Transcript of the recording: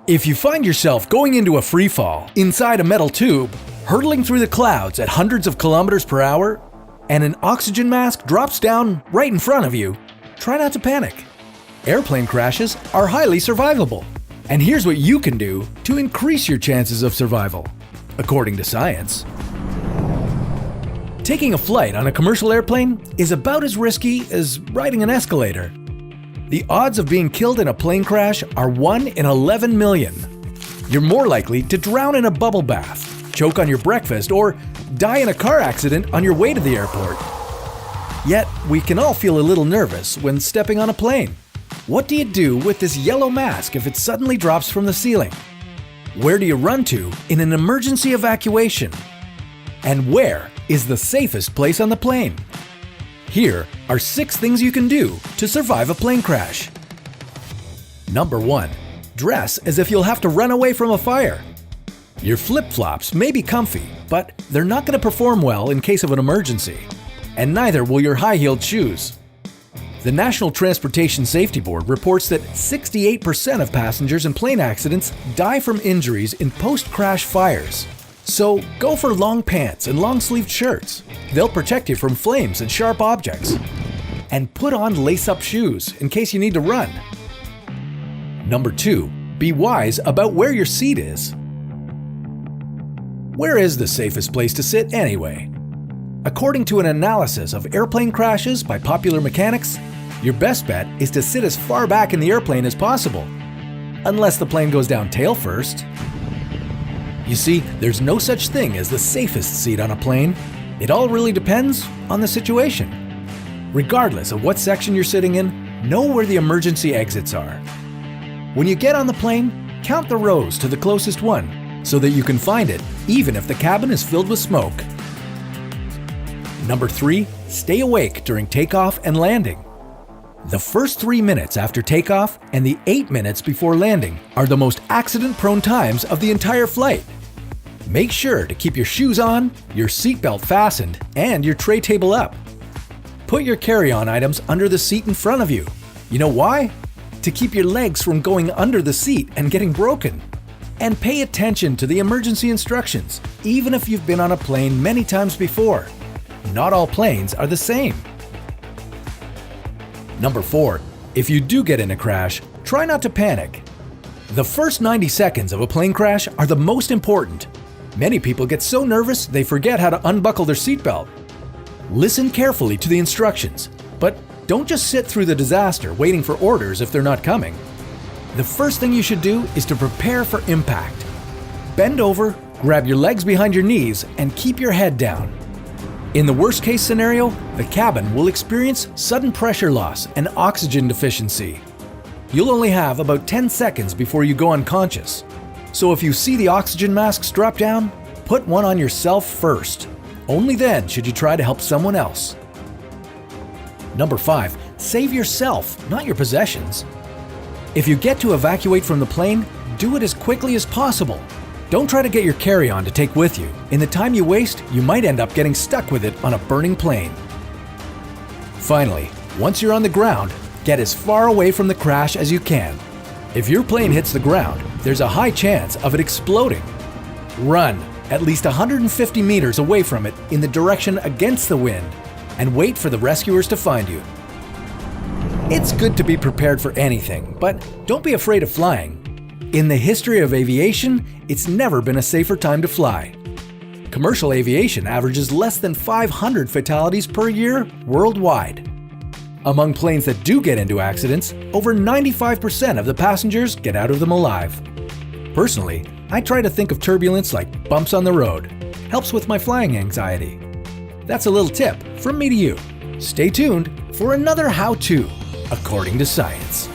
If you find yourself going into a free fall inside a metal tube, hurtling through the clouds at hundreds of kilometers per hour, and an oxygen mask drops down right in front of you, try not to panic. Airplane crashes are highly survivable. And here's what you can do to increase your chances of survival, according to science. Taking a flight on a commercial airplane is about as risky as riding an escalator. The odds of being killed in a plane crash are 1 in 11 million. You're more likely to drown in a bubble bath, choke on your breakfast, or die in a car accident on your way to the airport. Yet, we can all feel a little nervous when stepping on a plane. What do you do with this yellow mask if it suddenly drops from the ceiling? Where do you run to in an emergency evacuation? And where is the safest place on the plane? Here are 6 things you can do to survive a plane crash. Number 1. Dress as if you'll have to run away from a fire. Your flip-flops may be comfy, but they're not going to perform well in case of an emergency. And neither will your high-heeled shoes. The National Transportation Safety Board reports that 68% of passengers in plane accidents die from injuries in post-crash fires. So go for long pants and long-sleeved shirts. They'll protect you from flames and sharp objects. And put on lace-up shoes in case you need to run. Number 2. Be wise about where your seat is. Where is the safest place to sit anyway? According to an analysis of airplane crashes by Popular Mechanics, your best bet is to sit as far back in the airplane as possible, unless the plane goes down tail first. You see, there's no such thing as the safest seat on a plane. It all really depends on the situation. Regardless of what section you're sitting in, know where the emergency exits are. When you get on the plane, count the rows to the closest one so that you can find it even if the cabin is filled with smoke. Number 3. Stay awake during takeoff and landing. The first 3 minutes after takeoff and the 8 minutes before landing are the most accident-prone times of the entire flight. Make sure to keep your shoes on, your seatbelt fastened, and your tray table up. Put your carry-on items under the seat in front of you. You know why? To keep your legs from going under the seat and getting broken. And pay attention to the emergency instructions, even if you've been on a plane many times before. Not all planes are the same. Number 4. If you do get in a crash, try not to panic. The first 90 seconds of a plane crash are the most important. Many people get so nervous they forget how to unbuckle their seatbelt. Listen carefully to the instructions, but don't just sit through the disaster waiting for orders if they're not coming. The first thing you should do is to prepare for impact. Bend over, grab your legs behind your knees, and keep your head down. In the worst-case scenario, the cabin will experience sudden pressure loss and oxygen deficiency. You'll only have about 10 seconds before you go unconscious. So if you see the oxygen masks drop down, put one on yourself first. Only then should you try to help someone else. Number 5. Save yourself, not your possessions. If you get to evacuate from the plane, do it as quickly as possible. Don't try to get your carry-on to take with you. In the time you waste, you might end up getting stuck with it on a burning plane. Finally, once you're on the ground, get as far away from the crash as you can. If your plane hits the ground, there's a high chance of it exploding. Run at least 150 meters away from it in the direction against the wind and wait for the rescuers to find you. It's good to be prepared for anything, but don't be afraid of flying. In the history of aviation, it's never been a safer time to fly. Commercial aviation averages less than 500 fatalities per year worldwide. Among planes that do get into accidents, over 95% of the passengers get out of them alive. Personally, I try to think of turbulence like bumps on the road. Helps with my flying anxiety. That's a little tip from me to you. Stay tuned for another how-to, according to science.